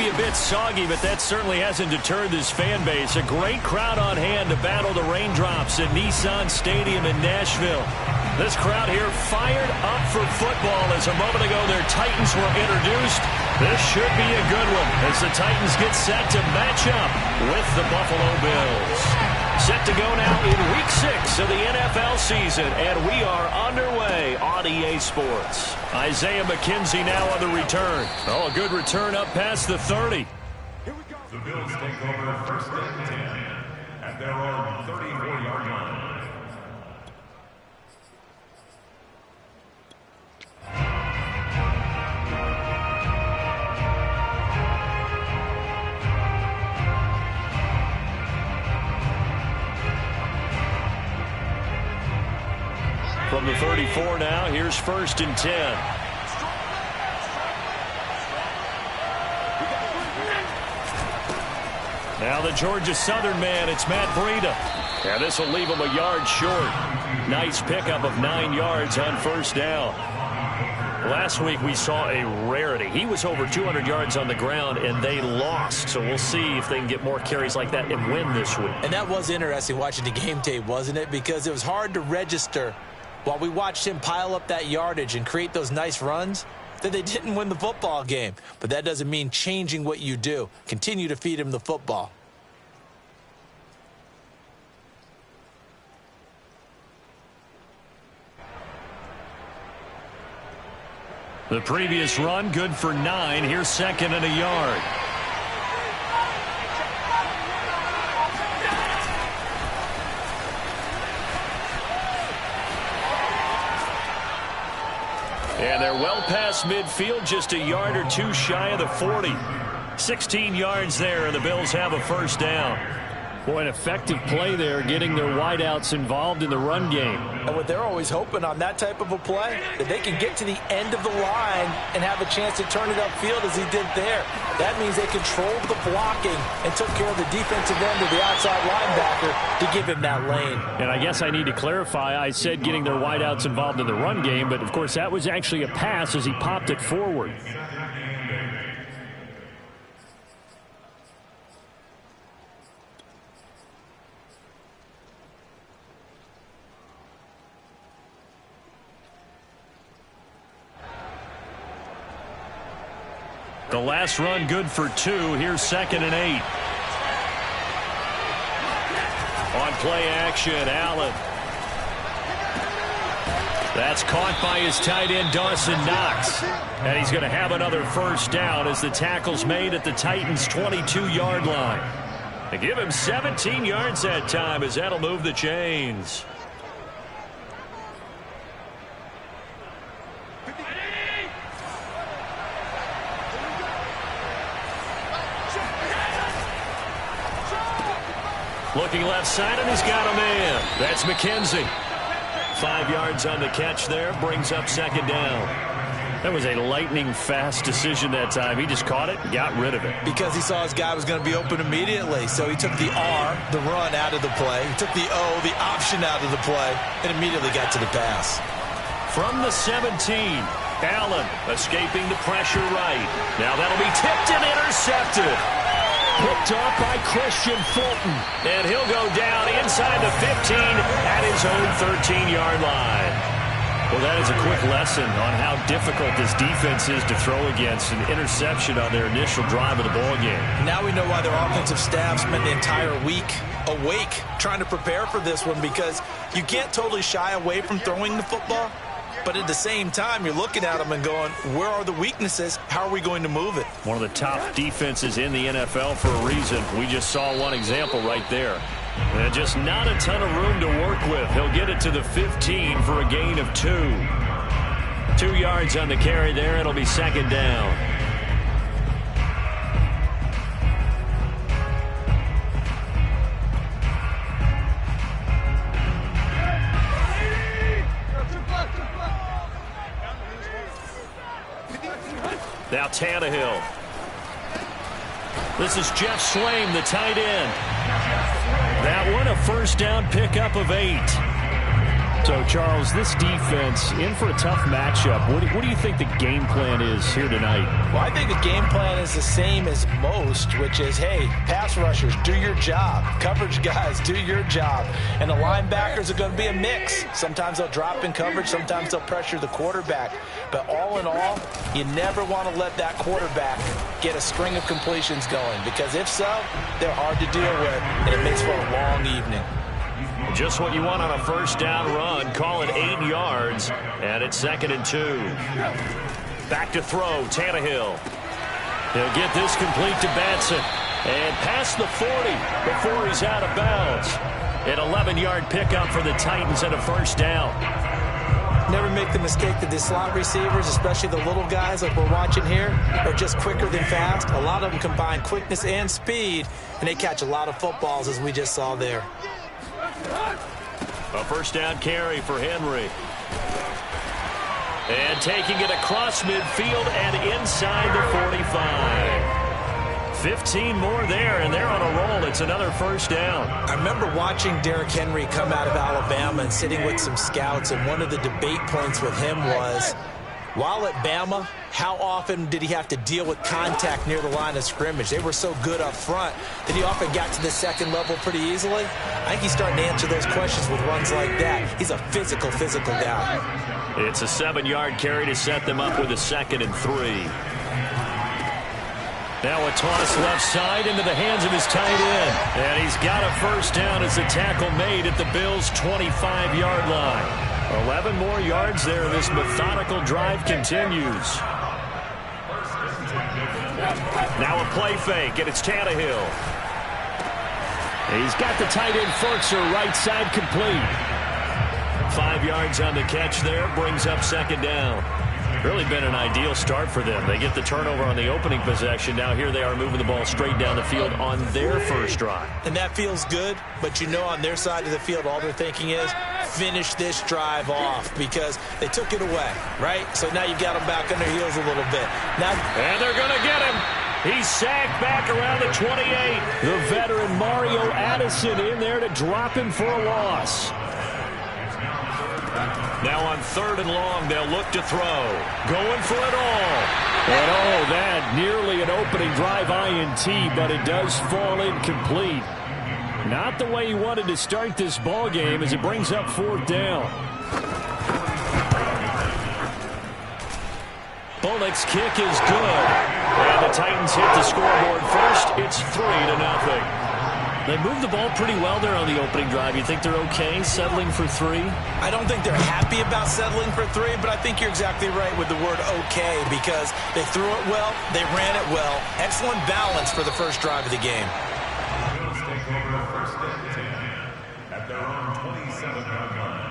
be a bit soggy, but that certainly hasn't deterred this fan base. A great crowd on hand to battle the raindrops at Nissan Stadium in Nashville. This crowd here fired up for football as a moment ago their Titans were introduced. This should be a good one as the Titans get set to match up with the Buffalo Bills. Set to go now in Week 6 of the NFL season, and we are underway on EA Sports. Isaiah McKenzie now on the return. Oh, a good return up past the 30. Here we go. The Bills take over first and 10 at their own 34-yard line. From the 34 now, here's first and 10. Now the Georgia Southern man, it's Matt Breida. And this will leave him a yard short. Nice pickup of 9 yards on first down. Last week we saw a rarity. He was over 200 yards on the ground, and they lost. So we'll see if they can get more carries like that and win this week. And that was interesting watching the game tape, wasn't it? Because it was hard to register while we watched him pile up that yardage and create those nice runs that they didn't win the football game. But that doesn't mean changing what you do. Continue to feed him the football. The previous run, good for 9. Here's second and a yard. And they're well past midfield, just a yard or two shy of the 40. 16 yards there, and the Bills have a first down. Boy, an effective play there, getting their wideouts involved in the run game. And what they're always hoping on that type of a play, that they can get to the end of the line and have a chance to turn it upfield as he did there. That means they controlled the blocking and took care of the defensive end of the outside linebacker to give him that lane. And I guess I need to clarify, I said getting their wideouts involved in the run game, but of course that was actually a pass as he popped it forward. The last run good for 2. Here's second and 8. On play action, Allen. That's caught by his tight end, Dawson Knox. And he's going to have another first down as the tackle's made at the Titans' 22-yard line. They give him 17 yards that time as that'll move the chains. Looking left side, and he's got a man. That's McKenzie. 5 yards on the catch there, brings up second down. That was a lightning-fast decision that time. He just caught it and got rid of it. Because he saw his guy was going to be open immediately. So he took the R, the run, out of the play. He took the O, the option, out of the play, and immediately got to the pass. From the 17, Allen escaping the pressure right. Now that'll be tipped and intercepted. Picked off by Christian Fulton. And he'll go down inside the 15 at his own 13-yard line. Well, that is a quick lesson on how difficult this defense is to throw against. An interception on their initial drive of the ball game. Now we know why their offensive staff spent the entire week awake trying to prepare for this one, because you can't totally shy away from throwing the football. But at the same time, you're looking at them and going, where are the weaknesses? How are we going to move it? One of the top defenses in the NFL for a reason. We just saw one example right there. And just not a ton of room to work with. He'll get it to the 15 for a gain of 2. 2 yards on the carry there. It'll be second down. Now Tannehill. This is Jeff Swaim, the tight end. That one, a first down pickup of 8. So, Charles, this defense in for a tough matchup. What do you think the game plan is here tonight? Well, I think the game plan is the same as most, which is, hey, pass rushers, do your job. Coverage guys, do your job. And the linebackers are going to be a mix. Sometimes they'll drop in coverage. Sometimes they'll pressure the quarterback. But all in all, you never want to let that quarterback get a string of completions going, because if so, they're hard to deal with, and it makes for a long evening. Just what you want on a first down run. Call it 8 yards, and it's 2nd and 2. Back to throw, Tannehill. He'll get this complete to Batson, and past the 40 before he's out of bounds. An 11-yard pickup for the Titans and a first down. Never make the mistake that the slot receivers, especially the little guys like we're watching here, are just quicker than fast. A lot of them combine quickness and speed, and they catch a lot of footballs, as we just saw there. A first down carry for Henry. And taking it across midfield and inside the 45. 15 more there, and they're on a roll. It's another first down. I remember watching Derrick Henry come out of Alabama and sitting with some scouts, and one of the debate points with him was, while at Bama, how often did he have to deal with contact near the line of scrimmage? They were so good up front that he often got to the second level pretty easily. I think he's starting to answer those questions with runs like that. He's a physical guy. It's a 7-yard carry to set them up with a 2nd and 3. Now a toss left side into the hands of his tight end. And he's got a first down as the tackle made at the Bills' 25-yard line. 11 more yards there. This methodical drive continues. Now a play fake, and it's Tannehill. He's got the tight end Furtzer right side complete. 5 yards on the catch there, brings up 2nd down. Really been an ideal start for them. They get the turnover on the opening possession. Now here they are moving the ball straight down the field on their first drive. And that feels good, but you know on their side of the field all they're thinking is finish this drive off, because they took it away, right? So now you've got them back on their heels a little bit. And they're going to get him. He's sacked back around the 28. The veteran Mario Addison in there to drop him for a loss. Now on 3rd and long, they'll look to throw. Going for it all. And oh, that nearly an opening drive INT, but it does fall incomplete. Not the way he wanted to start this ball game as it brings up 4th down. Bullock's kick is good. And the Titans hit the scoreboard first. It's 3-0. They moved the ball pretty well there on the opening drive. You think they're okay settling for 3? I don't think they're happy about settling for 3, but I think you're exactly right with the word okay, because they threw it well, they ran it well. Excellent balance for the first drive of the game. Bills take over 1st and 10 at their own 27-yard line.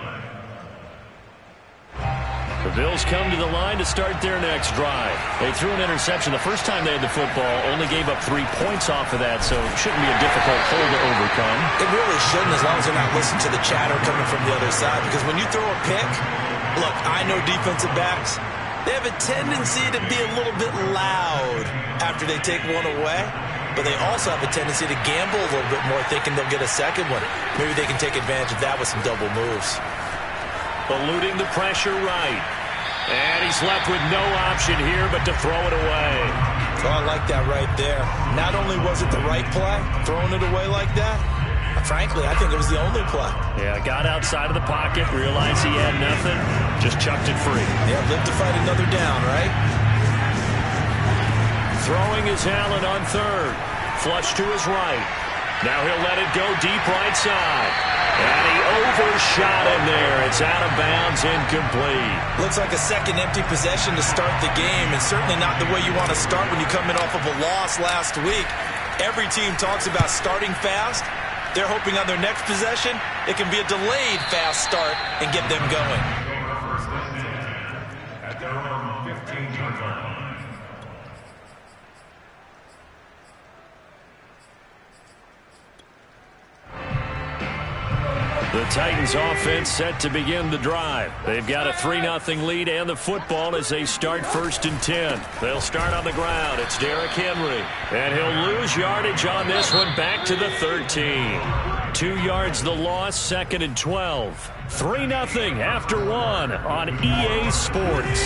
The Bills come to the line to start their next drive. They threw an interception the first time they had the football, only gave up 3 points off of that, so it shouldn't be a difficult hole to overcome. It really shouldn't, as long as they're not listening to the chatter coming from the other side, because when you throw a pick, look, I know defensive backs, they have a tendency to be a little bit loud after they take one away, but they also have a tendency to gamble a little bit more, thinking they'll get a second one. Maybe they can take advantage of that with some double moves. Eluding the pressure right. And he's left with no option here but to throw it away. Oh, I like that right there. Not only was it the right play, throwing it away like that, frankly, I think it was the only play. Yeah, got outside of the pocket, realized he had nothing, just chucked it free. Yeah, live to fight another down, right? Throwing is Allen on 3rd. Flush to his right. Now he'll let it go deep right side. And he overshot him there. It's out of bounds, incomplete. Looks like a second empty possession to start the game, and certainly not the way you want to start when you come in off of a loss last week. Every team talks about starting fast. They're hoping on their next possession, it can be a delayed fast start and get them going. First and 10 at their own 15-yard line. The Titans offense set to begin the drive. They've got a 3-0 lead and the football as they start 1st and 10. They'll start on the ground. It's Derrick Henry. And he'll lose yardage on this one back to the 13. 2 yards the loss, 2nd and 12. 3-0 after 1 on EA Sports.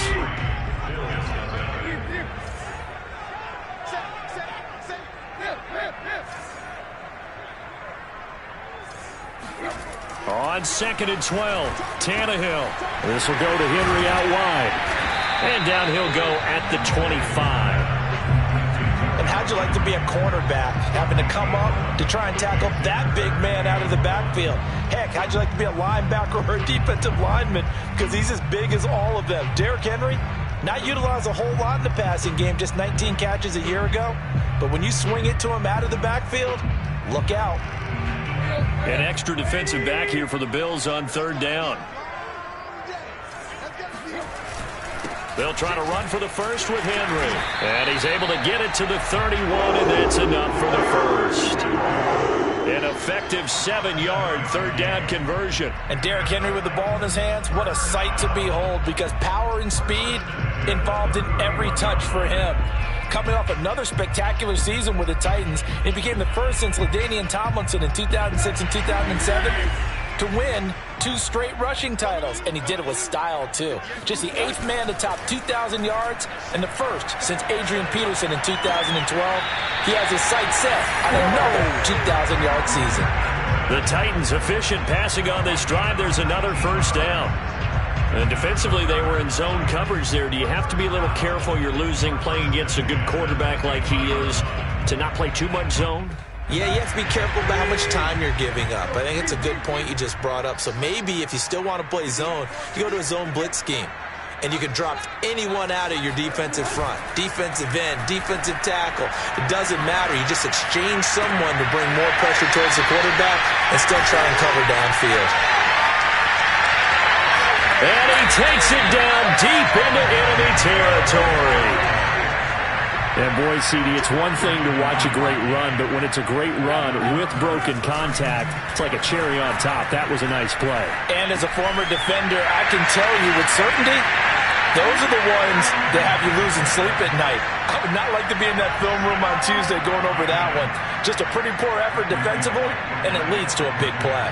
On 2nd and 12, Tannehill. This will go to Henry out wide. And down he'll go at the 25. And how'd you like to be a cornerback, having to come up to try and tackle that big man out of the backfield? Heck, how'd you like to be a linebacker or a defensive lineman? Because he's as big as all of them. Derrick Henry, not utilized a whole lot in the passing game, just 19 catches a year ago. But when you swing it to him out of the backfield, look out. An extra defensive back here for the Bills on 3rd down. They'll try to run for the first with Henry. And he's able to get it to the 31, and that's enough for the first. An effective 7-yard 3rd down conversion. And Derrick Henry with the ball in his hands, what a sight to behold, because power and speed involved in every touch for him. Coming off another spectacular season with the Titans, he became the first since LaDainian Tomlinson in 2006 and 2007 to win 2 straight rushing titles, and he did it with style too. Just the 8th man to top 2,000 yards and the first since Adrian Peterson in 2012. He has his sights set on another 2,000-yard season. The Titans efficient passing on this drive. There's another 1st down. And defensively, they were in zone coverage there. Do you have to be a little careful? You're losing playing against a good quarterback like he is to not play too much zone? Yeah, you have to be careful about how much time you're giving up. I think it's a good point you just brought up. So maybe if you still want to play zone, you go to a zone blitz scheme. And you can drop anyone out of your defensive front. Defensive end, defensive tackle. It doesn't matter. You just exchange someone to bring more pressure towards the quarterback and still try and cover downfield. And he takes it down deep into enemy territory. And boy, CD, it's one thing to watch a great run, but when it's a great run with broken contact, it's like a cherry on top. That was a nice play. And as a former defender, I can tell you with certainty, those are the ones that have you losing sleep at night. I would not like to be in that film room on Tuesday going over that one. Just a pretty poor effort defensively, and it leads to a big play.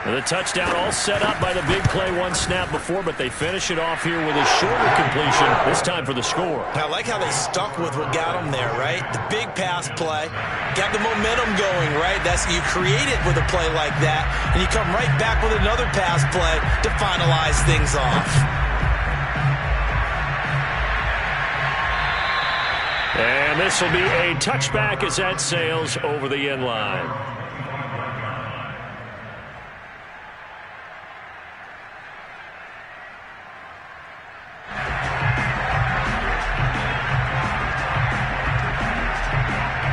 The touchdown all set up by the big play 1 snap before, but they finish it off here with a shorter completion, this time for the score. I like how they stuck with what got them there, right? The big pass play, got the momentum going, right? That's you create it with a play like that, and you come right back with another pass play to finalize things off. And this will be a touchback as that sails over the end line.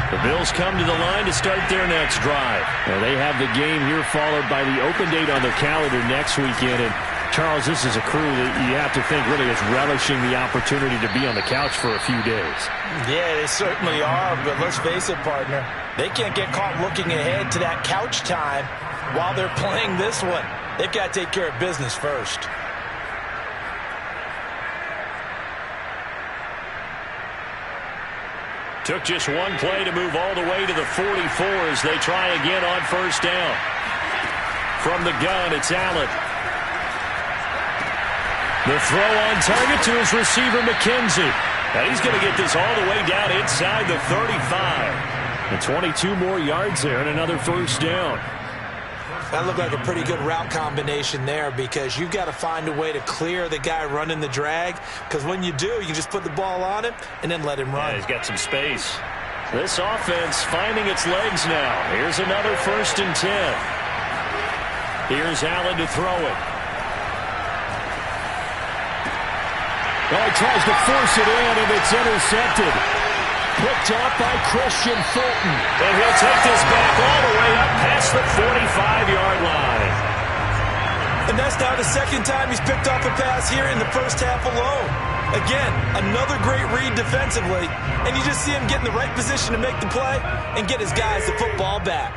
The Bills come to the line to start their next drive. Now they have the game here followed by the open date on their calendar next weekend. And Charles, this is a crew that you have to think really is relishing the opportunity to be on the couch for a few days. Yeah, they certainly are, but let's face it, partner. They can't get caught looking ahead to that couch time while they're playing this one. They've got to take care of business first. Took just one play to move all the way to the 44 as they try again on 1st down. From the gun, it's Allen. The throw on target to his receiver, McKenzie. And he's going to get this all the way down inside the 35. And 22 more yards there and another 1st down. That looked like a pretty good route combination there because you've got to find a way to clear the guy running the drag, because when you do, you just put the ball on him and then let him run. Yeah, he's got some space. This offense finding its legs now. Here's another 1st and 10. Here's Allen to throw it. Oh, he tries to force it in, and it's intercepted. Picked up by Christian Fulton. And he'll take this back all the way up past the 45-yard line. And that's now the 2nd time he's picked off a pass here in the first half alone. Again, another great read defensively. And you just see him get in the right position to make the play and get his guys the football back.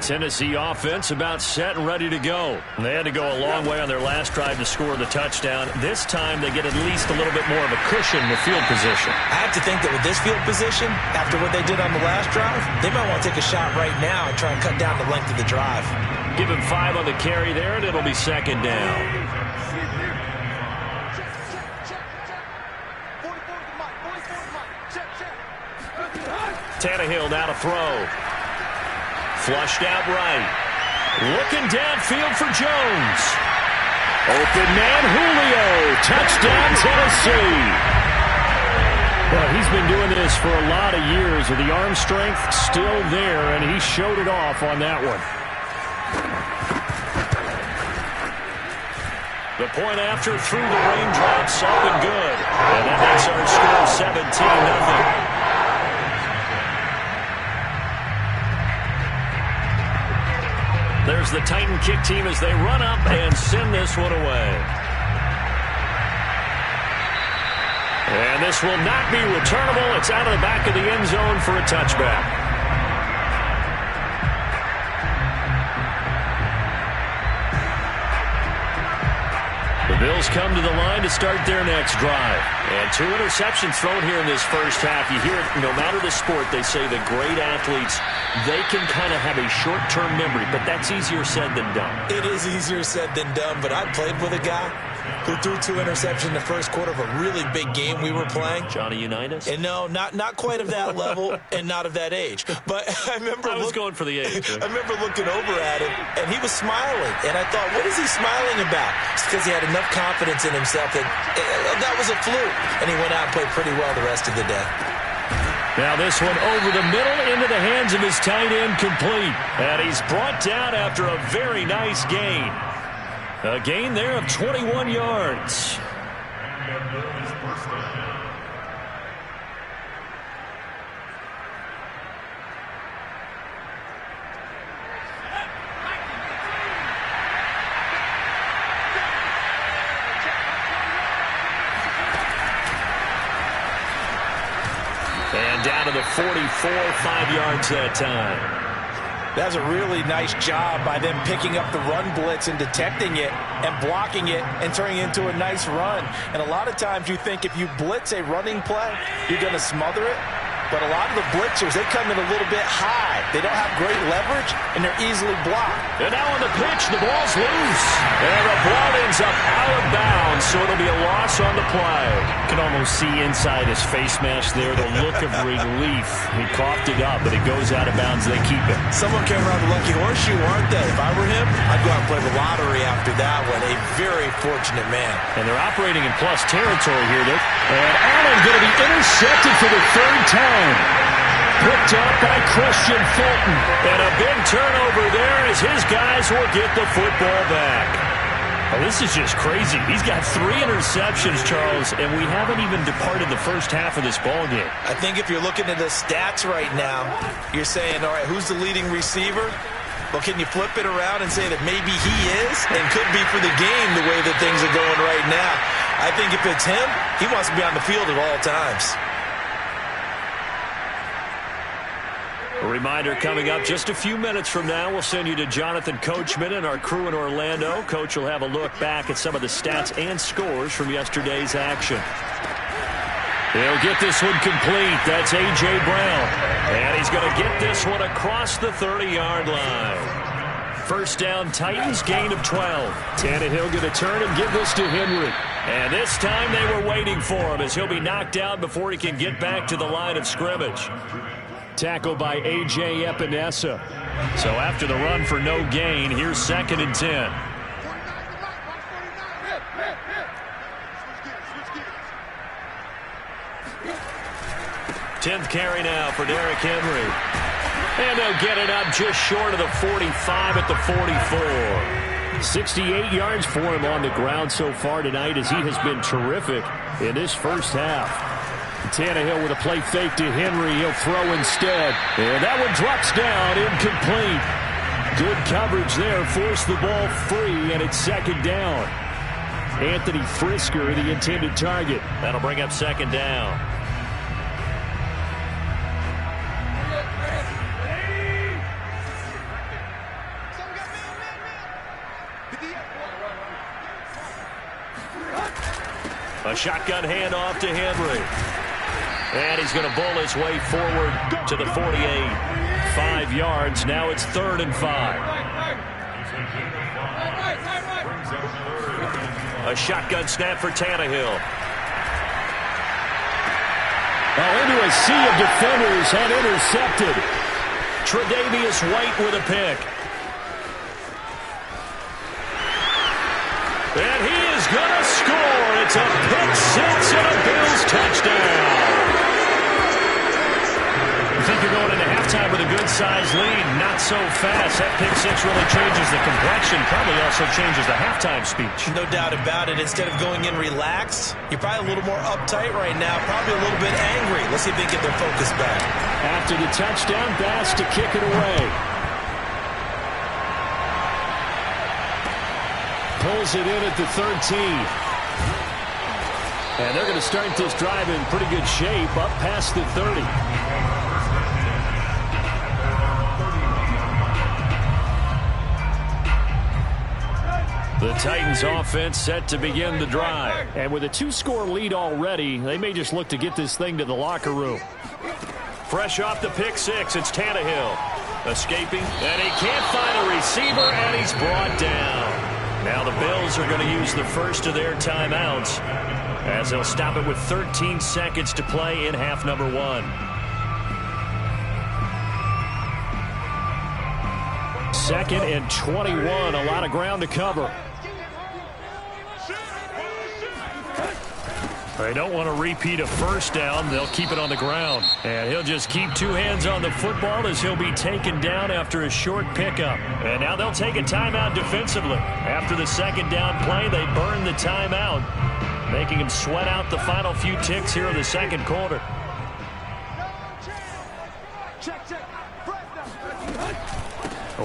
Tennessee offense about set and ready to go. They had to go a long way on their last drive to score the touchdown. This time they get at least a little bit more of a cushion in the field position. I have to think that with this field position, after what they did on the last drive, they might want to take a shot right now and try and cut down the length of the drive. Give him 5 on the carry there, and it'll be second down. Tannehill now to throw. Flushed out right. Looking downfield for Jones. Open man Julio. Touchdown Tennessee. Well, he's been doing this for a lot of years with the arm strength still there, and he showed it off on that one. The point after through the raindrops up and good. And that makes our score 17-0. There's the Titan kick team as they run up and send this one away. And this will not be returnable. It's out of the back of the end zone for a touchback. The Bills come to the line to start their next drive. And 2 interceptions thrown here in this first half. You hear it, no matter the sport, they say the great athletes, they can kind of have a short-term memory, but that's easier said than done. It is easier said than done, but I played with a guy who threw 2 interceptions in the first quarter of a really big game we were playing. Johnny Unitas? And no, not quite of that level and not of that age. But I remember I was going for the age. I remember looking over at him, and he was smiling. And I thought, what is he smiling about? It's because he had enough confidence in himself that that was a fluke. And he went out and played pretty well the rest of the day. Now this one over the middle into the hands of his tight end, complete. And he's brought down after a very nice gain. A gain there of 21 yards. And down to the 44, 5 yards that time. That was a really nice job by them picking up the run blitz and detecting it and blocking it and turning it into a nice run. And a lot of times you think if you blitz a running play, you're going to smother it. But a lot of the blitzers, they come in a little bit high. They don't have great leverage, and they're easily blocked. And now on the pitch, the ball's loose. And the ball ends up out of bounds, so it'll be a loss on the play. You can almost see inside his face mask there, the look of relief. He coughed it up, but it goes out of bounds. They keep it. Someone came around the lucky horseshoe, aren't they? If I were him, I'd go out and play the lottery after that one. A very fortunate man. And they're operating in plus territory here. And Allen going to be intercepted for the 3rd time. Picked up by Christian Fulton. And a big turnover there as his guys will get the football back. Oh, this is just crazy. He's got 3 interceptions, Charles, and we haven't even departed the first half of this ball game. I think if you're looking at the stats right now, you're saying, all right, who's the leading receiver? Well, can you flip it around and say that maybe he is and could be for the game the way that things are going right now? I think if it's him, he wants to be on the field at all times. A reminder coming up just a few minutes from now, we'll send you to Jonathan Coachman and our crew in Orlando. Coach will have a look back at some of the stats and scores from yesterday's action. He'll get this one complete. That's A.J. Brown. And he's going to get this one across the 30-yard line. First down, Titans, gain of 12. Tannehill going to turn and give this to Henry. And this time they were waiting for him as he'll be knocked down before he can get back to the line of scrimmage. Tackled by A.J. Epinesa. So after the run for no gain, here's 2nd and 10. Tenth carry now for Derrick Henry. And they'll get it up just short of the 45 at the 44. 68 yards for him on the ground so far tonight as he has been terrific in this first half. Tannehill with a play fake to Henry. He'll throw instead. And that one drops down, incomplete. Good coverage there. Forced the ball free, and it's 2nd down. Anthony Frisker, the intended target. That'll bring up 2nd down. A shotgun handoff to Henry. And he's going to bull his way forward to the 48. 5 yards. Now it's 3rd and 5. A shotgun snap for Tannehill. Into a sea of defenders and intercepted. Tre'Davious White with a pick. And he is going to score. It's a pick six and a Bills touchdown. You think you're going into halftime with a good-sized lead. Not so fast. That pick six really changes the complexion. Probably also changes the halftime speech. No doubt about it. Instead of going in relaxed, you're probably a little more uptight right now. Probably a little bit angry. Let's see if they can get their focus back. After the touchdown, Bass to kick it away. Pulls it in at the 13. And they're going to start this drive in pretty good shape up past the 30. The Titans offense set to begin the drive. And with a 2-score lead already, they may just look to get this thing to the locker room. Fresh off the pick six, it's Tannehill. Escaping, and he can't find a receiver, and he's brought down. Now the Bills are going to use the first of their timeouts as they'll stop it with 13 seconds to play in half number 1. Second and 21, a lot of ground to cover. They don't want to repeat a first down. They'll keep it on the ground. And he'll just keep 2 hands on the football as he'll be taken down after a short pickup. And now they'll take a timeout defensively. After the second down play, they burn the timeout, making him sweat out the final few ticks here in the second quarter.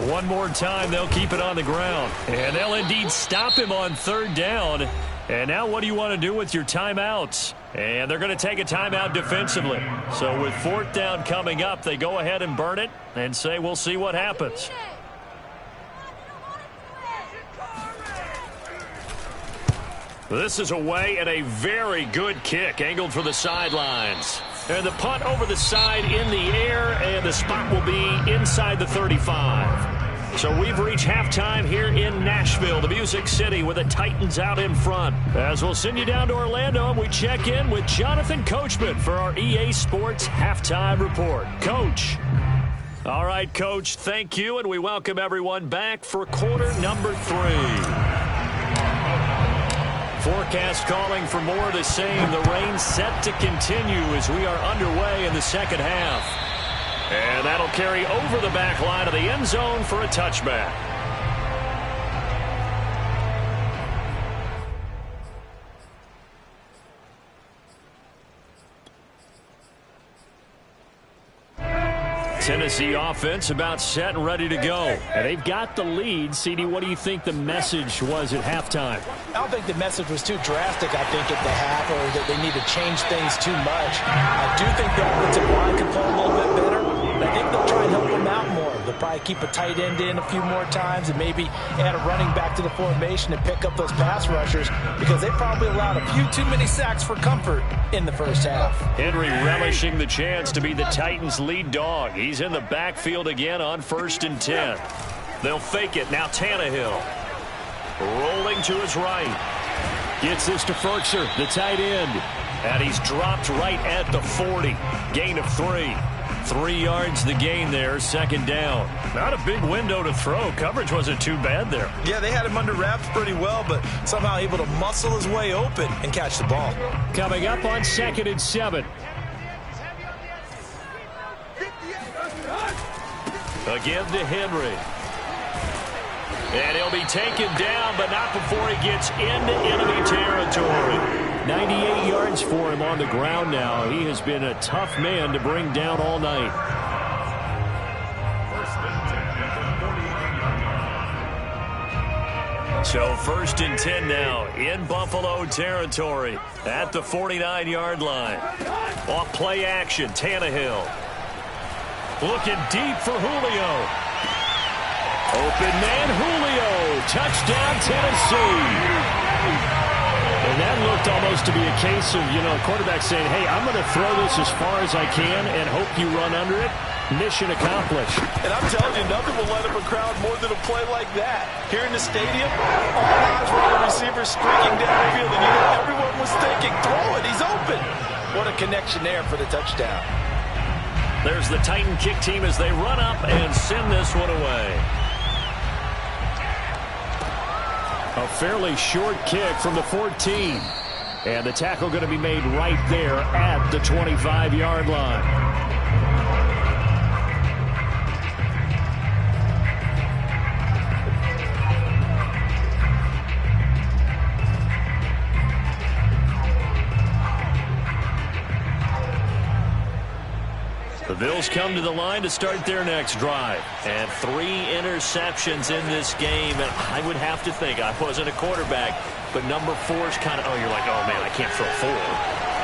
One more time, they'll keep it on the ground. And they'll indeed stop him on 3rd down. And now what do you want to do with your timeouts? And they're going to take a timeout defensively. So with 4th down coming up, they go ahead and burn it and say we'll see what happens. This is away and a very good kick angled for the sidelines. And the punt over the side in the air, and the spot will be inside the 35. So we've reached halftime here in Nashville, the Music City, with the Titans out in front. As we'll send you down to Orlando, and we check in with Jonathan Coachman for our EA Sports Halftime Report. Coach. All right, Coach, thank you, and we welcome everyone back for quarter number 3. Forecast calling for more of the same. The rain set to continue as we are underway in the second half. And that'll carry over the back line of the end zone for a touchback. Tennessee offense about set and ready to go. And they've got the lead. CD, what do you think the message was at halftime? I don't think the message was too drastic, I think, at the half, or that they need to change things too much. I do think the offensive line can play a little bit better. But I think they'll try and help them out more. They'll probably keep a tight end in a few more times and maybe add a running back to the formation and pick up those pass rushers, because they probably allowed a few too many sacks for comfort in the first half. Henry relishing the chance to be the Titans' lead dog. He's in the backfield again on 1st and 10. They'll fake it. Now Tannehill rolling to his right. Gets this to Ferkser, the tight end. And he's dropped right at the 40. Gain of 3. 3 yards the gain there, 2nd down. Not a big window to throw. Coverage wasn't too bad there. Yeah, they had him under wraps pretty well, but somehow able to muscle his way open and catch the ball. Coming up on 2nd and 7. Again to Henry. And he'll be taken down, but not before he gets into enemy territory. 98 yards for him on the ground now. He has been a tough man to bring down all night. So 1st and 10 now in Buffalo territory at the 49-yard line. Off play action, Tannehill. Looking deep for Julio. Open man, Julio. Touchdown, Tennessee. And that looked almost to be a case of, a quarterback saying, hey, I'm going to throw this as far as I can and hope you run under it. Mission accomplished. And I'm telling you, nothing will light up a crowd more than a play like that. Here in the stadium, all eyes were on the receiver streaking down the field, and everyone was thinking, throw it, he's open. What a connection there for the touchdown. There's the Titan kick team as they run up and send this one away. A fairly short kick from the 14. And the tackle going to be made right there at the 25-yard line. The Bills come to the line to start their next drive. And 3 interceptions in this game. And I would have to think, I wasn't a quarterback, but number 4 is kind of, you're like, oh, man, I can't throw 4.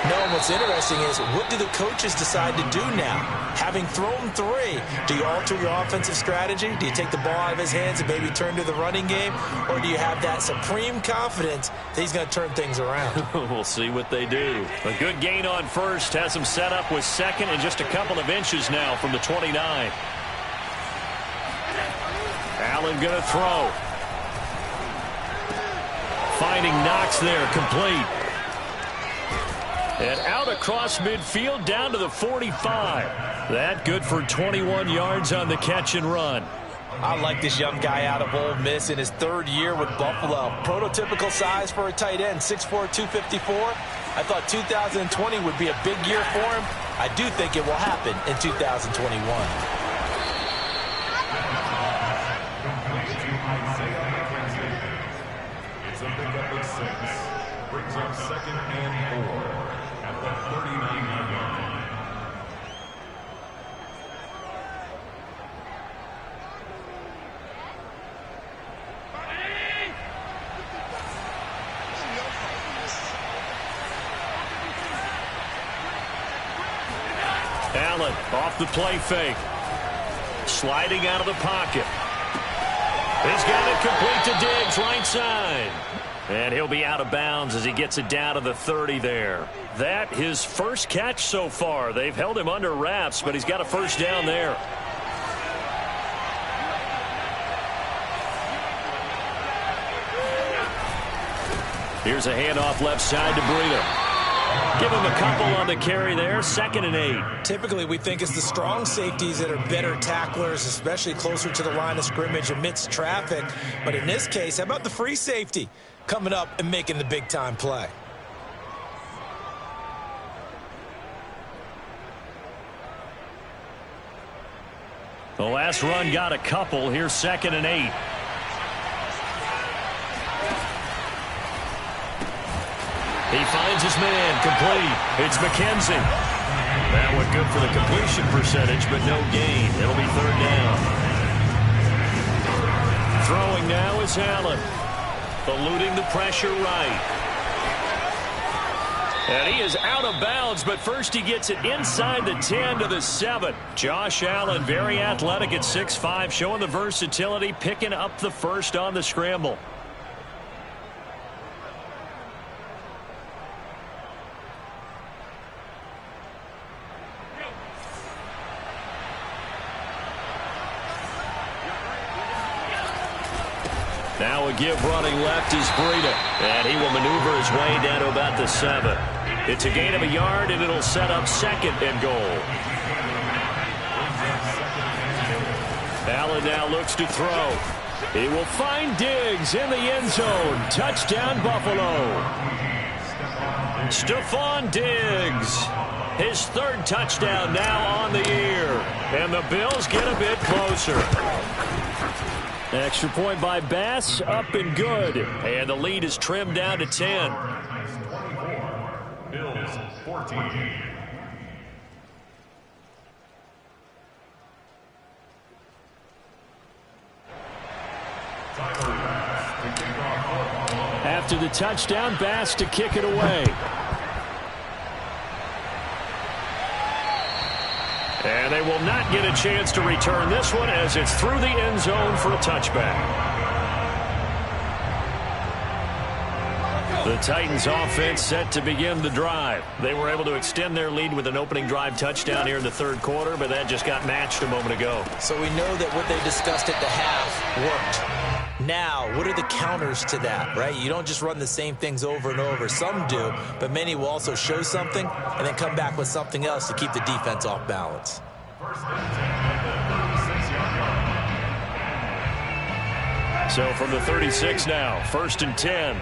No, and what's interesting is, what do the coaches decide to do now? Having thrown 3, do you alter your offensive strategy? Do you take the ball out of his hands and maybe turn to the running game? Or do you have that supreme confidence that he's going to turn things around? We'll see what they do. A good gain on first has him set up with second and just a couple of inches now from the 29. Allen going to throw. Finding Knox there, complete. And out across midfield down to the 45. That good for 21 yards on the catch and run. I like this young guy out of Ole Miss in his 3rd year with Buffalo. Prototypical size for a tight end, 6'4", 254. I thought 2020 would be a big year for him. I do think it will happen in 2021. It's a pickup of 6. Brings up 2nd and 4 at the 39-yard line. Allen off the play fake. Sliding out of the pocket. He's got it complete to Diggs, right side. And he'll be out of bounds as he gets it down to the 30 there. That his first catch so far. They've held him under wraps, but he's got a first down there. Here's a handoff left side to Breida. Give him a couple on the carry there. 2nd and 8. Typically, we think it's the strong safeties that are better tacklers, especially closer to the line of scrimmage amidst traffic. But in this case, how about the free safety coming up and making the big-time play? The last run got a couple. Here's 2nd and 8. He finds his man, complete. It's McKenzie. That went good for the completion percentage, but no gain. It'll be 3rd down. Throwing now is Allen. Eluding the pressure right. And he is out of bounds, but first he gets it inside the 10 to the 7. Josh Allen, very athletic at 6'5", showing the versatility, picking up the first on the scramble. Now a give running left is Breida. And he will maneuver his way down to about the 7. It's a gain of a yard, and it'll set up 2nd and goal. Allen now looks to throw. He will find Diggs in the end zone. Touchdown, Buffalo. Stephon Diggs. His 3rd touchdown now on the year. And the Bills get a bit closer. Extra point by Bass, up and good. And the lead is trimmed down to 10. 24, Bills 14. After the touchdown, Bass to kick it away. And they will not get a chance to return this one as it's through the end zone for a touchback. The Titans offense set to begin the drive. They were able to extend their lead with an opening drive touchdown here in the third quarter, but that just got matched a moment ago. So we know that what they discussed at the half worked. Now, what are the counters to that, right? You don't just run the same things over and over. Some do, but many will also show something and then come back with something else to keep the defense off balance. So from the 36 now, 1st and 10.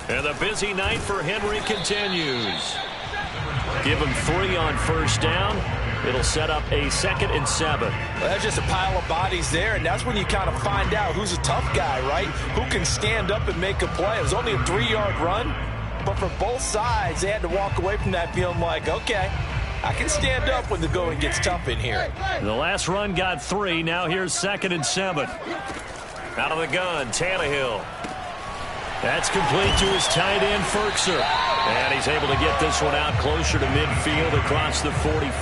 And the busy night for Henry continues. Give him 3 on 1st down. It'll set up a 2nd and 7. Well, that's just a pile of bodies there, and that's when you kind of find out who's a tough guy, right? Who can stand up and make a play. It was only a 3-yard run, but for both sides, they had to walk away from that feeling like, okay, I can stand up when the going gets tough in here. The last run got 3. Now here's 2nd and 7. Out of the gun, Tannehill. That's complete to his tight end, Firkser. And he's able to get this one out closer to midfield across the 45.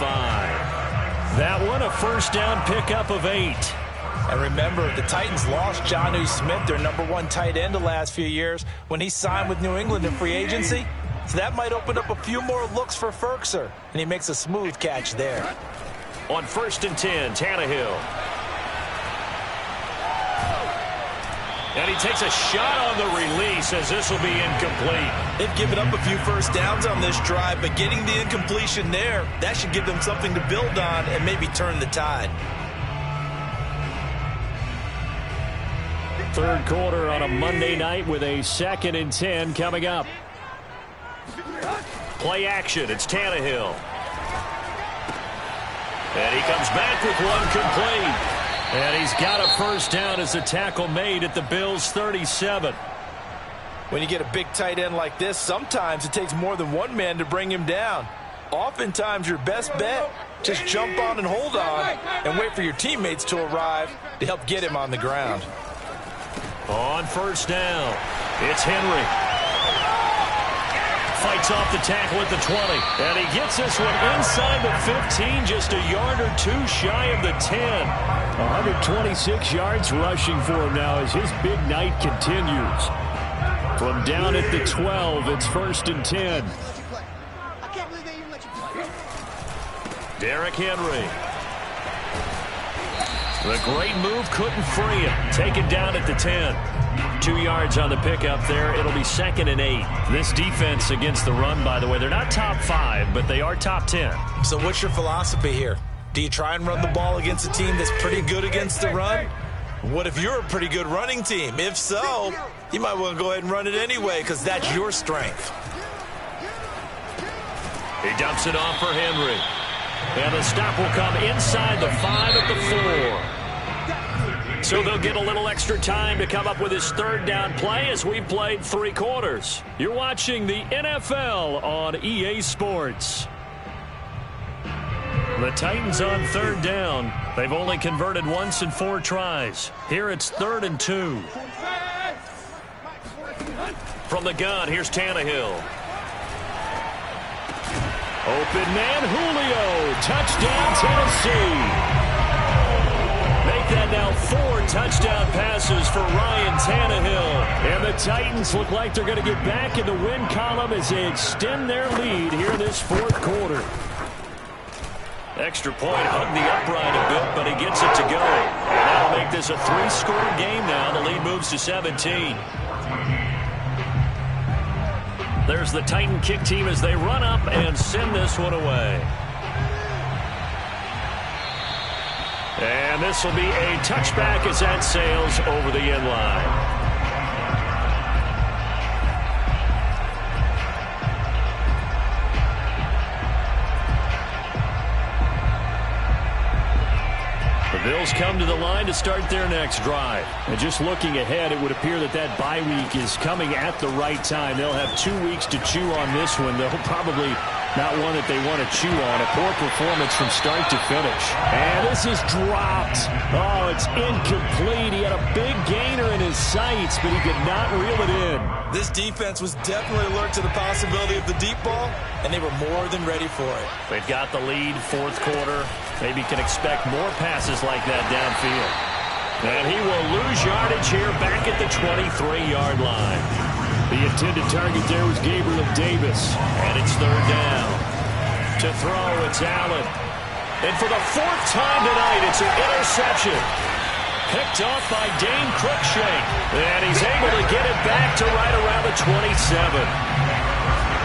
That one a 1st down pickup of 8. And remember, the Titans lost Jonnu Smith, their #1 tight end the last few years, when he signed with New England in free agency. So that might open up a few more looks for Firkser. And he makes a smooth catch there. On 1st and 10, Tannehill. And he takes a shot on the release as this will be incomplete. They've given up a few 1st downs on this drive, but getting the incompletion there, that should give them something to build on and maybe turn the tide. Third quarter on a Monday night with a 2nd and 10 coming up. Play action. It's Tannehill. And he comes back with one complete. And he's got a 1st down as a tackle made at the Bills' 37. When you get a big tight end like this, sometimes it takes more than one man to bring him down. Oftentimes, your best bet, just jump on and hold on and wait for your teammates to arrive to help get him on the ground. On 1st down, it's Henry. Fights off the tackle at the 20. And he gets this one inside the 15, just a yard or 2 shy of the 10. 126 yards rushing for him now as his big night continues. From down at the 12, it's 1st and 10. Derrick Henry. The great move couldn't free him. Taken down at the 10. 2 yards on the pickup there. It'll be 2nd and 8. This defense against the run, by the way, they're not top 5, but they are top 10. So what's your philosophy here? Do you try and run the ball against a team that's pretty good against the run? What if you're a pretty good running team? If so, you might want to go ahead and run it anyway because that's your strength. He dumps it off for Henry. And the stop will come inside the 5 at the 4. So they'll get a little extra time to come up with his 3rd down play as we played 3 quarters. You're watching the NFL on EA Sports. The Titans on 3rd down. They've only converted once in 4 tries. Here it's 3rd and 2. From the gun, here's Tannehill. Open man, Julio. Touchdown, Tennessee. Make that now 4 touchdown passes for Ryan Tannehill. And the Titans look like they're going to get back in the win column as they extend their lead here in this 4th quarter. Extra point, hugged the upright a bit, but he gets it to go. And that'll make this a 3-score game now. The lead moves to 17. There's the Titan kick team as they run up and send this one away. And this will be a touchback as that sails over the end line. The Bills come to the line to start their next drive. And just looking ahead, it would appear that that bye week is coming at the right time. They'll have 2 weeks to chew on this one. They'll probably not one that they want to chew on. A poor performance from start to finish. And this is dropped. Oh, it's incomplete. He had a big gainer in his sights, but he could not reel it in. This defense was definitely alert to the possibility of the deep ball, and they were more than ready for it. They've got the lead, 4th quarter. Maybe can expect more passes like that downfield. And he will lose yardage here back at the 23-yard line. The intended target there was Gabriel Davis. And it's third down. To throw, it's Allen. And for the fourth time tonight, it's an interception. Picked off by Dane Cruikshank. And he's able to get it back to right around the 27.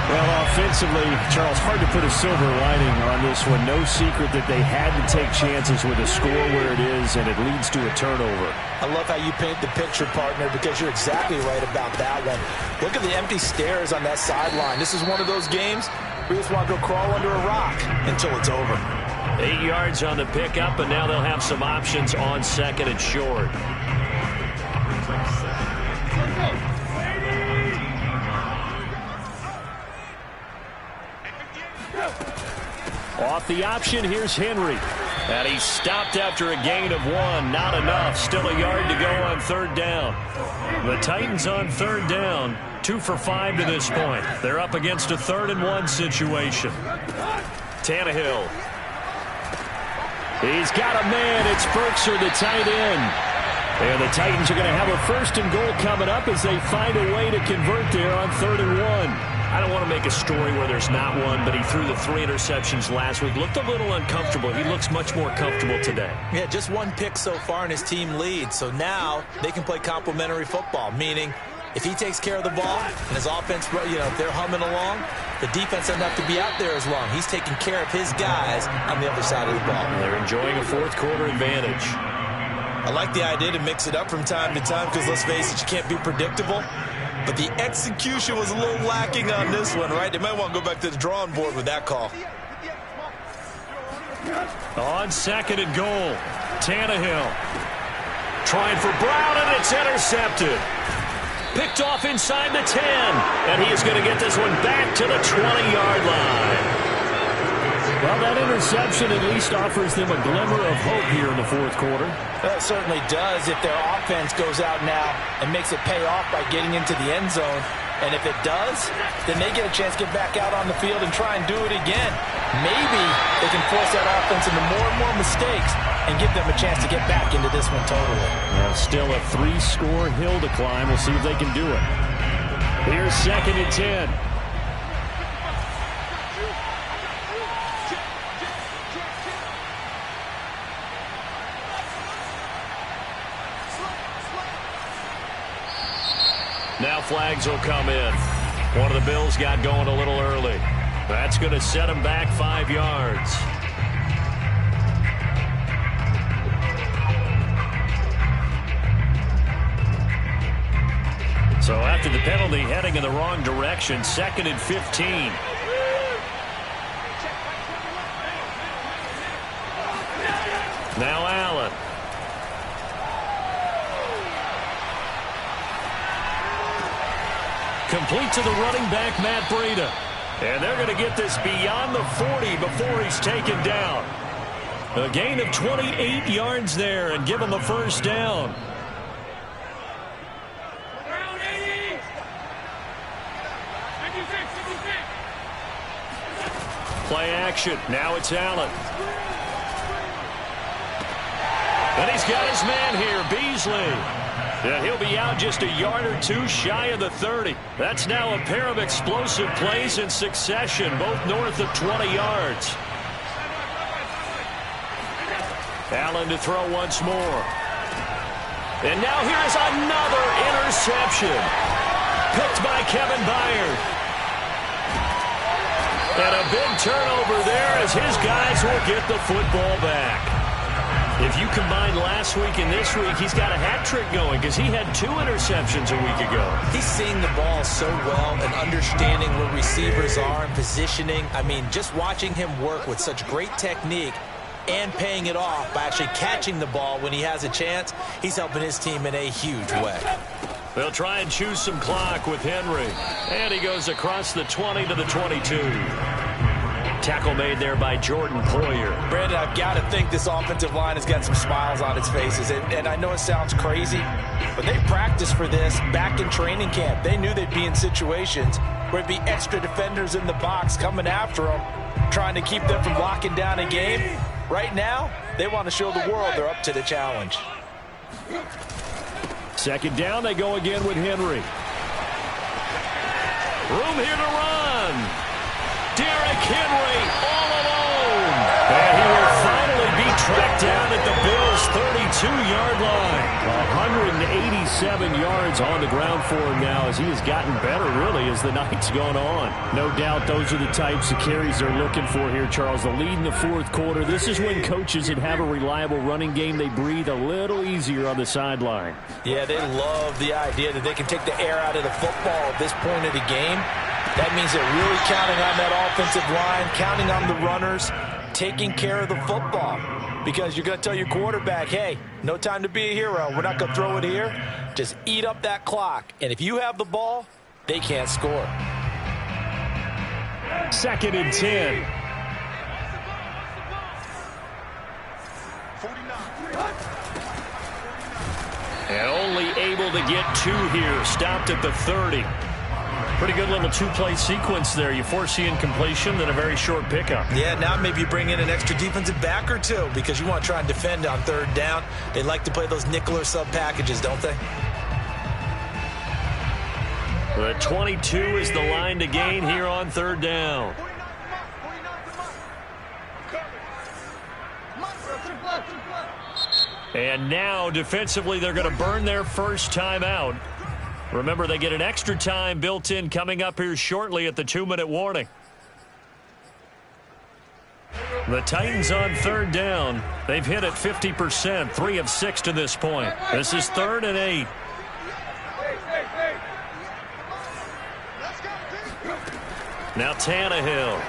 Well, offensively, Charles, hard to put a silver lining on this one. No secret that they had to take chances with a score where it is, and it leads to a turnover. I love how you paint the picture, partner, because you're exactly right about that one. Look at the empty stairs on that sideline. This is one of those games where you just want to go crawl under a rock until it's over. 8 yards on the pickup, and now they'll have some options on second and short. Off the option, here's Henry. And he's stopped after a gain of 1. Not enough. Still a yard to go on third down. The Titans on third down. 2 for 5 to this point. They're up against a 3rd-and-1 situation. Tannehill. He's got a man. It's Berkser, the tight end. And the Titans are going to have a 1st and goal coming up as they find a way to convert there on 3rd and 1. I don't want to make a story where there's not one, but he threw the 3 interceptions last week. Looked a little uncomfortable. He looks much more comfortable today. Yeah, just 1 pick so far and his team leads. So now they can play complementary football, meaning if he takes care of the ball and his offense, if they're humming along, the defense doesn't have to be out there as long. He's taking care of his guys on the other side of the ball. They're enjoying a 4th quarter advantage. I like the idea to mix it up from time to time because, let's face it, you can't be predictable. But the execution was a little lacking on this one, right? They might want to go back to the drawing board with that call. On 2nd and goal, Tannehill trying for Brown, and it's intercepted. Picked off inside the 10, and he is going to get this one back to the 20-yard line. Well, that interception at least offers them a glimmer of hope here in the 4th quarter. That certainly does if their offense goes out now and makes it pay off by getting into the end zone. And if it does, then they get a chance to get back out on the field and try and do it again. Maybe they can force that offense into more and more mistakes and give them a chance to get back into this one totally. Well, still a 3-score hill to climb. We'll see if they can do it. Here's 2nd and 10. Now flags will come in. One of the Bills got going a little early. That's going to set them back 5 yards. So after the penalty, heading in the wrong direction, 2nd and 15. Now Allen. Complete to the running back, Matt Breida. And they're going to get this beyond the 40 before he's taken down. A gain of 28 yards there and give him a 1st down. Play action. Now it's Allen. And he's got his man here, Beasley. And he'll be out just a yard or 2 shy of the 30. That's now a pair of explosive plays in succession, both north of 20 yards. Allen to throw once more. And now here's another interception. Picked by Kevin Byard. And a big turnover there as his guys will get the football back. If you combine last week and this week, he's got a hat trick going because he had 2 interceptions a week ago. He's seeing the ball so well and understanding where receivers are and positioning. I mean, just watching him work with such great technique and paying it off by actually catching the ball when he has a chance, he's helping his team in a huge way. They'll try and choose some clock with Henry. And he goes across the 20 to the 22. Tackle made there by Jordan Poyer. Brandon, I've got to think this offensive line has got some smiles on its faces. And I know it sounds crazy, but they practiced for this back in training camp. They knew they'd be in situations where it'd be extra defenders in the box coming after them, trying to keep them from locking down a game. Right now, they want to show the world they're up to the challenge. Second down, they go again with Henry. Room here to run. Derrick Henry all alone. And he will finally be tracked down at the Bills' 32-yard line. 187 yards on the ground for him now as he has gotten better, really, as the night's gone on. No doubt those are the types of carries they're looking for here, Charles. The lead in the fourth quarter. This is when coaches that have a reliable running game, they breathe a little easier on the sideline. Yeah, they love the idea that they can take the air out of the football at this point of the game. That means they're really counting on that offensive line, counting on the runners, taking care of the football. Because you're going to tell your quarterback, hey, no time to be a hero. We're not going to throw it here. Just eat up that clock. And if you have the ball, they can't score. 2nd and 10. And only able to get 2 here. Stopped at the 30. Pretty good little two-play sequence there. You foresee incompletion, then a very short pickup. Yeah, now maybe you bring in an extra defensive back or two because you want to try and defend on 3rd down. They like to play those nickel or sub packages, don't they? The 22 is the line to gain here on 3rd down. And now, defensively, they're going to burn their first time out. Remember, they get an extra time built in coming up here shortly at the 2-minute warning. The Titans on 3rd down. They've hit it 50%, 3 of 6 to this point. This is 3rd and 8. Now Tannehill.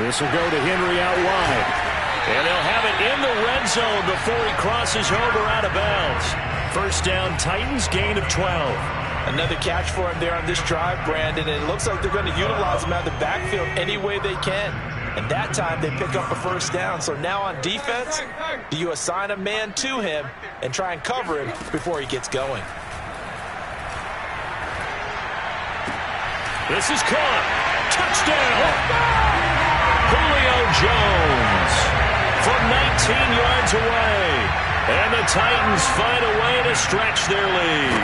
This will go to Henry out wide. And they'll have it in the red zone before he crosses over out of bounds. First down, Titans, gain of 12. Another catch for him there on this drive, Brandon, and it looks like they're going to utilize him out of the backfield any way they can. And that time they pick up a first down. So now on defense, do you assign a man to him and try and cover him before he gets going? This is caught. Touchdown! Julio Jones from 19 yards away. And the Titans find a way to stretch their lead.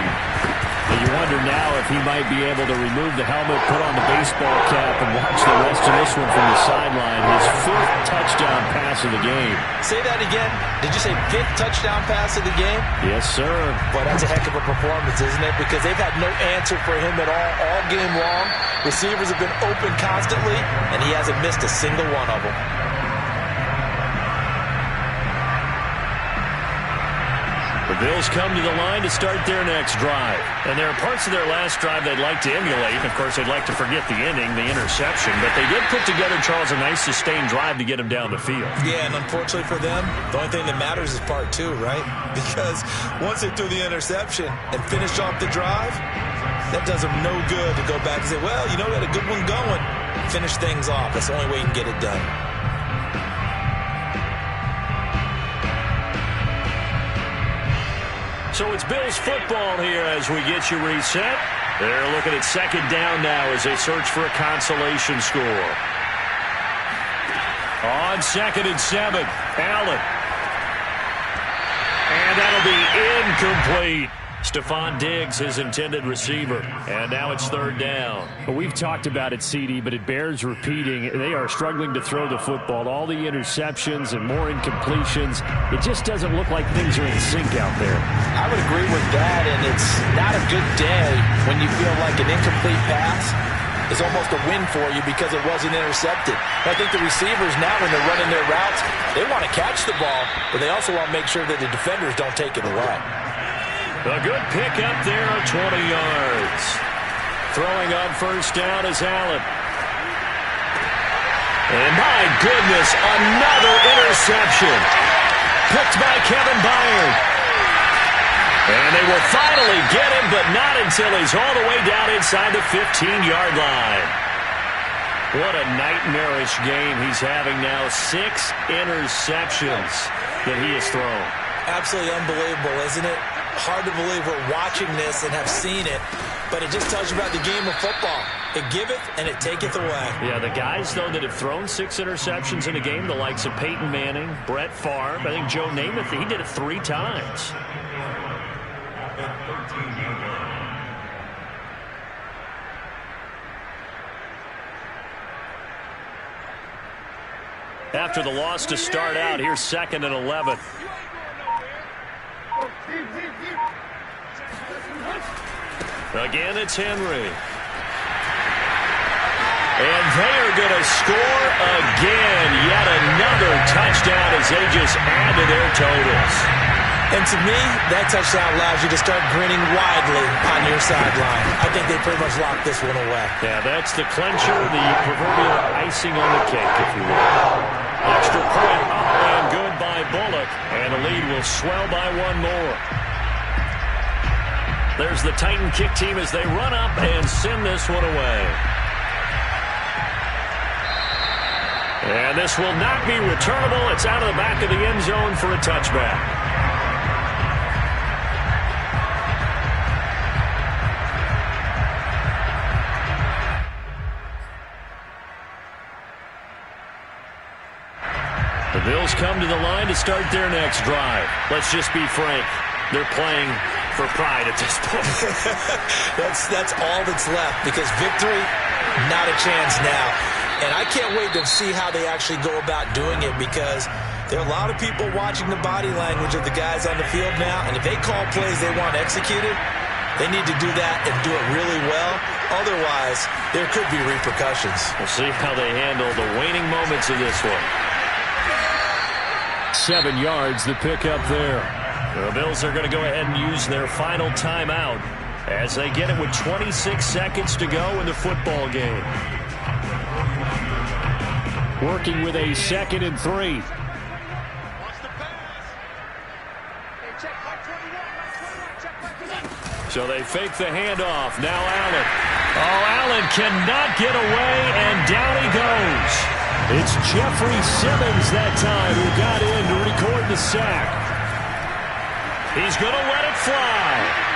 And you wonder now if he might be able to remove the helmet, put on the baseball cap, and watch the rest of this one from the sideline. His 5th touchdown pass of the game. Say that again. Did you say 5th touchdown pass of the game? Yes, sir. Boy, that's a heck of a performance, isn't it? Because they've had no answer for him at all game long. Receivers have been open constantly, and he hasn't missed a single one of them. The Bills come to the line to start their next drive. And there are parts of their last drive they'd like to emulate. Of course, they'd like to forget the ending, the interception. But they did put together, Charles, a nice sustained drive to get him down the field. Yeah, and unfortunately for them, the only thing that matters is part 2, right? Because once they threw the interception and finished off the drive, that does them no good to go back and say, well, you know, we had a good one going. Finish things off. That's the only way you can get it done. So it's Bills football here as we get you reset. They're looking at 2nd down now as they search for a consolation score. On 2nd and 7, Allen. And that'll be incomplete. Stephon Diggs, his intended receiver. And now it's 3rd down. Well, we've talked about it, CD, but it bears repeating. They are struggling to throw the football. All the interceptions and more incompletions. It just doesn't look like things are in sync out there. I would agree with that, and it's not a good day when you feel like an incomplete pass is almost a win for you because it wasn't intercepted. I think the receivers now, when they're running their routes, they want to catch the ball, but they also want to make sure that the defenders don't take it away. A good pick up there of 20 yards. Throwing on 1st down is Allen. And my goodness, another interception. Picked by Kevin Byard. And they will finally get him, but not until he's all the way down inside the 15-yard line. What a nightmarish game he's having now. 6 interceptions that he has thrown. Absolutely unbelievable, isn't it? Hard to believe we're watching this and have seen it, but it just tells you about the game of football. It giveth and it taketh away. Yeah, the guys, though, that have thrown 6 interceptions in a game, the likes of Peyton Manning, Brett Favre, I think Joe Namath, he did it 3 times. After the loss to start out, here's 2nd and 11. Again, it's Henry. And they are going to score again. Yet another touchdown as they just add to their totals. And to me, that touchdown allows you to start grinning widely on your sideline. I think they pretty much locked this one away. Yeah, that's the clincher, the proverbial icing on the cake, if you will. Extra point up and good by Bullock. And the lead will swell by 1 more. There's the Titan kick team as they run up and send this one away. And this will not be returnable. It's out of the back of the end zone for a touchback. The Bills come to the line to start their next drive. Let's just be frank. They're playing for pride at this point. That's all that's left, because victory, not a chance now. And I can't wait to see how they actually go about doing it, because there are a lot of people watching the body language of the guys on the field now, and if they call plays they want executed, they need to do that and do it really well. Otherwise, there could be repercussions. We'll see how they handle the waning moments of this one. 7 yards the pick up there. The Bills are going to go ahead and use their final timeout as they get it with 26 seconds to go in the football game. Working with a 2nd and 3. So they fake the handoff. Now Allen. Oh, Allen cannot get away, and down he goes. It's Jeffrey Simmons that time who got in to record the sack. He's going to let it fly.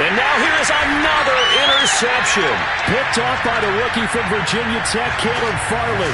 And now here's another interception. Picked off by the rookie from Virginia Tech, Caleb Farley.